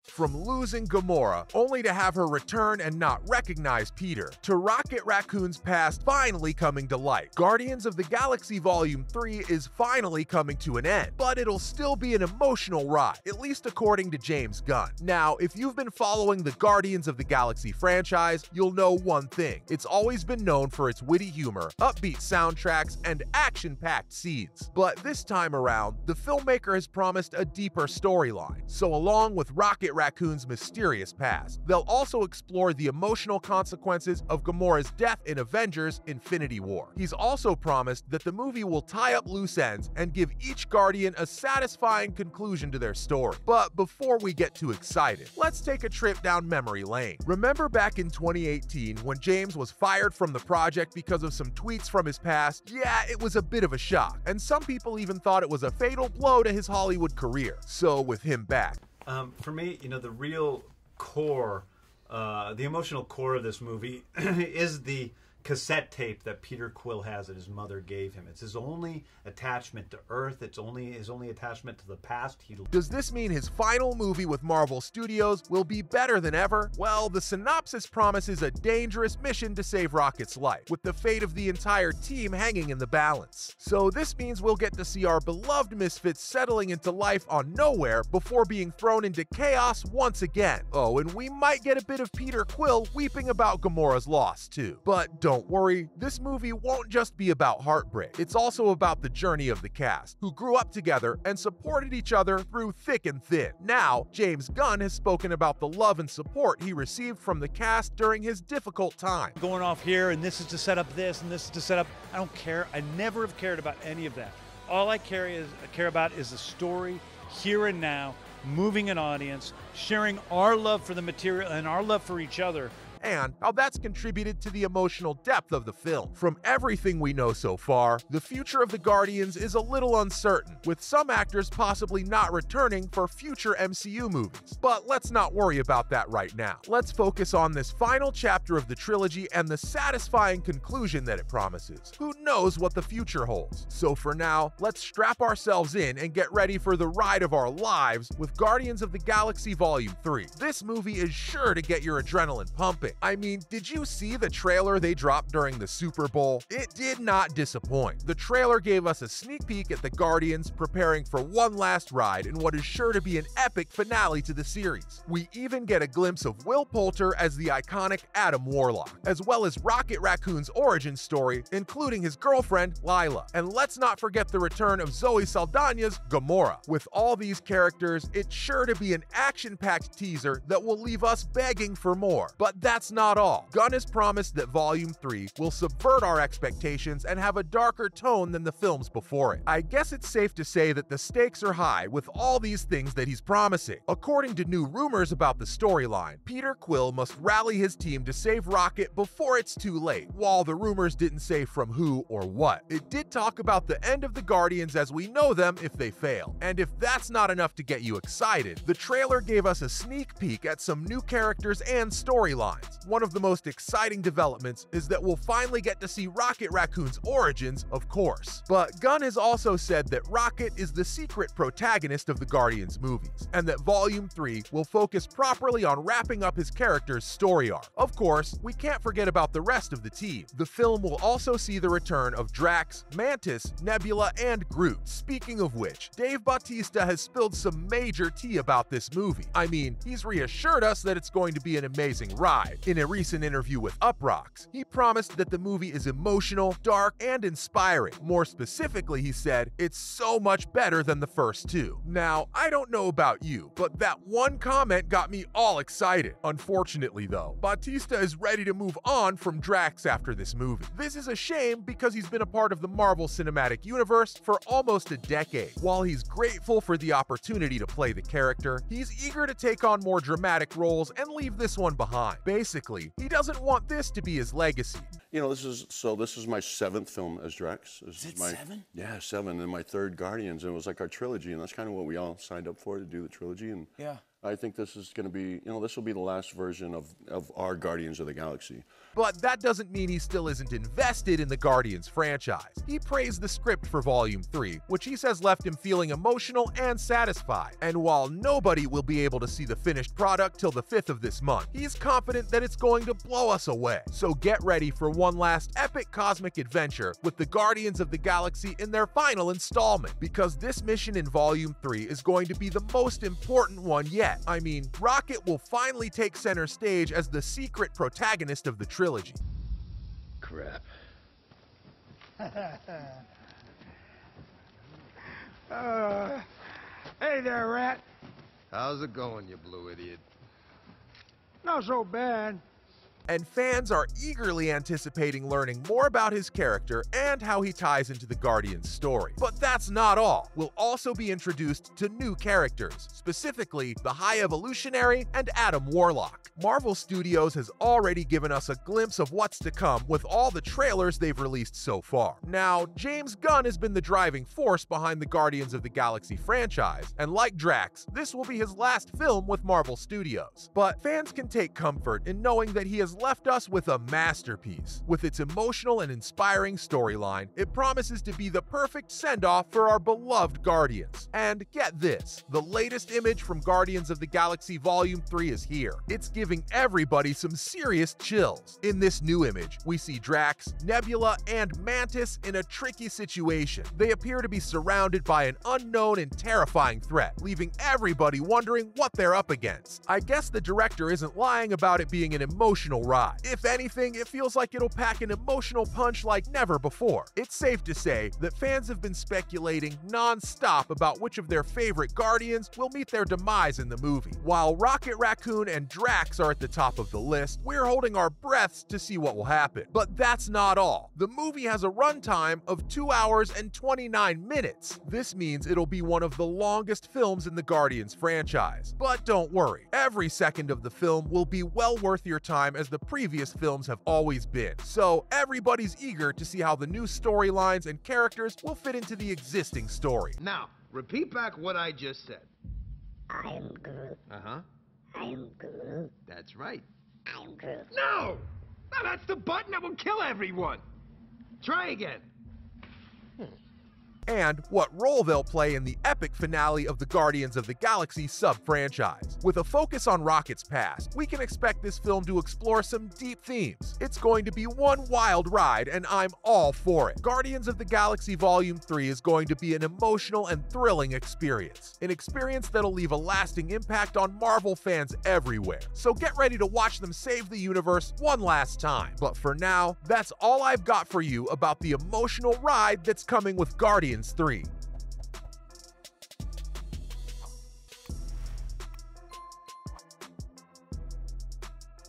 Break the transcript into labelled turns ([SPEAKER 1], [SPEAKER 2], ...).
[SPEAKER 1] From losing Gamora, only to have her return and not recognize Peter, to Rocket Raccoon's past finally coming to light, Guardians of the Galaxy Volume 3 is finally coming to an end, but it'll still be an emotional ride, at least according to James Gunn. Now, if you've been following the Guardians of the Galaxy franchise, you'll know one thing. It's always been known for its witty humor, upbeat soundtracks, and action-packed scenes. But this time around, the filmmaker has promised a deeper storyline. So along with Rocket Raccoon's mysterious past, they'll also explore the emotional consequences of Gamora's death in Avengers: Infinity War. He's also promised that the movie will tie up loose ends and give each Guardian a satisfying conclusion to their story. But before we get too excited, let's take a trip down memory lane. Remember back in 2018 when James was fired from the project because of some tweets from his past? Yeah, it was a bit of a shock, and some people even thought it was a fatal blow to his Hollywood career. So with him back,
[SPEAKER 2] for me, the real core, the emotional core of this movie is the cassette tape that Peter Quill has that his mother gave him. It's his only attachment to Earth. It's his only attachment to the past.
[SPEAKER 1] Does this mean his final movie with Marvel Studios will be better than ever? Well, the synopsis promises a dangerous mission to save Rocket's life, with the fate of the entire team hanging in the balance. So this means we'll get to see our beloved misfits settling into life on nowhere before being thrown into chaos once again. Oh, and we might get a bit of Peter Quill weeping about Gamora's loss too. But don't worry, this movie won't just be about heartbreak. It's also about the journey of the cast, who grew up together and supported each other through thick and thin. Now, James Gunn has spoken about the love and support he received from the cast during his difficult time.
[SPEAKER 3] Going off here, and this is to set up this, and this is to set up, I don't care. I never have cared about any of that. All I care about is the story, here and now, moving an audience, sharing our love for the material and our love for each other,
[SPEAKER 1] and how that's contributed to the emotional depth of the film. From everything we know so far, the future of the Guardians is a little uncertain, with some actors possibly not returning for future MCU movies. But let's not worry about that right now. Let's focus on this final chapter of the trilogy and the satisfying conclusion that it promises. Who knows what the future holds? So for now, let's strap ourselves in and get ready for the ride of our lives with Guardians of the Galaxy Volume 3. This movie is sure to get your adrenaline pumping. I mean, did you see the trailer they dropped during the Super Bowl? It did not disappoint. The trailer gave us a sneak peek at the Guardians preparing for one last ride in what is sure to be an epic finale to the series. We even get a glimpse of Will Poulter as the iconic Adam Warlock, as well as Rocket Raccoon's origin story, including his girlfriend, Lila. And let's not forget the return of Zoe Saldana's Gamora. With all these characters, it's sure to be an action-packed teaser that will leave us begging for more. But that's not all. Gunn has promised that Volume 3 will subvert our expectations and have a darker tone than the films before it. I guess it's safe to say that the stakes are high with all these things that he's promising. According to new rumors about the storyline, Peter Quill must rally his team to save Rocket before it's too late. While the rumors didn't say from who or what, it did talk about the end of the Guardians as we know them if they fail. And if that's not enough to get you excited, the trailer gave us a sneak peek at some new characters and storylines. One of the most exciting developments is that we'll finally get to see Rocket Raccoon's origins, of course. But Gunn has also said that Rocket is the secret protagonist of the Guardians movies, and that Volume 3 will focus properly on wrapping up his character's story arc. Of course, we can't forget about the rest of the team. The film will also see the return of Drax, Mantis, Nebula, and Groot. Speaking of which, Dave Bautista has spilled some major tea about this movie. I mean, he's reassured us that it's going to be an amazing ride. In a recent interview with Uproxx, he promised that the movie is emotional, dark, and inspiring. More specifically, he said, it's so much better than the first two. Now, I don't know about you, but that one comment got me all excited. Unfortunately though, Bautista is ready to move on from Drax after this movie. This is a shame because he's been a part of the Marvel Cinematic Universe for almost a decade. While he's grateful for the opportunity to play the character, he's eager to take on more dramatic roles and leave this one behind. Basically, he doesn't want this to be his legacy.
[SPEAKER 4] This is my 7th film as Drax. Is it 7? Yeah, 7, and my 3rd Guardians, and it was like our trilogy, and that's kind of what we all signed up for, to do the trilogy. And
[SPEAKER 5] yeah.
[SPEAKER 4] I think this is going to be, this will be the last version of our Guardians of the Galaxy.
[SPEAKER 1] But that doesn't mean he still isn't invested in the Guardians franchise. He praised the script for Volume 3, which he says left him feeling emotional and satisfied. And while nobody will be able to see the finished product till the 5th of this month, he's confident that it's going to blow us away. So get ready for one last epic cosmic adventure with the Guardians of the Galaxy in their final installment, because this mission in Volume 3 is going to be the most important one yet. I mean, Rocket will finally take center stage as the secret protagonist of the trilogy.
[SPEAKER 5] Crap.
[SPEAKER 6] Hey there, Rat.
[SPEAKER 5] How's it going, you blue idiot?
[SPEAKER 6] Not so bad.
[SPEAKER 1] And fans are eagerly anticipating learning more about his character and how he ties into the Guardians story. But that's not all. We'll also be introduced to new characters, specifically the High Evolutionary and Adam Warlock. Marvel Studios has already given us a glimpse of what's to come with all the trailers they've released so far. Now, James Gunn has been the driving force behind the Guardians of the Galaxy franchise, and like Drax, this will be his last film with Marvel Studios. But fans can take comfort in knowing that he has left us with a masterpiece. With its emotional and inspiring storyline, it promises to be the perfect send-off for our beloved Guardians. And get this, the latest image from Guardians of the Galaxy Volume 3 is here. It's giving everybody some serious chills. In this new image, we see Drax, Nebula, and Mantis in a tricky situation. They appear to be surrounded by an unknown and terrifying threat, leaving everybody wondering what they're up against. I guess the director isn't lying about it being an emotional ride. If anything, it feels like it'll pack an emotional punch like never before. It's safe to say that fans have been speculating non-stop about which of their favorite Guardians will meet their demise in the movie. While Rocket Raccoon and Drax are at the top of the list, we're holding our breaths to see what will happen. But that's not all. The movie has a runtime of 2 hours and 29 minutes. This means it'll be one of the longest films in the Guardians franchise. But don't worry, every second of the film will be well worth your time, as the previous films have always been. So everybody's eager to see how the new storylines and characters will fit into the existing story.
[SPEAKER 5] Now, repeat back what I just said.
[SPEAKER 7] I am Groot.
[SPEAKER 5] Uh-huh.
[SPEAKER 7] I am Groot.
[SPEAKER 5] That's right.
[SPEAKER 7] I am Groot.
[SPEAKER 5] No! No, that's the button that will kill everyone! Try again.
[SPEAKER 1] And what role they'll play in the epic finale of the Guardians of the Galaxy sub-franchise. With a focus on Rocket's past, we can expect this film to explore some deep themes. It's going to be one wild ride, and I'm all for it. Guardians of the Galaxy Volume 3 is going to be an emotional and thrilling experience. An experience that'll leave a lasting impact on Marvel fans everywhere. So get ready to watch them save the universe one last time. But for now, that's all I've got for you about the emotional ride that's coming with Guardians 3.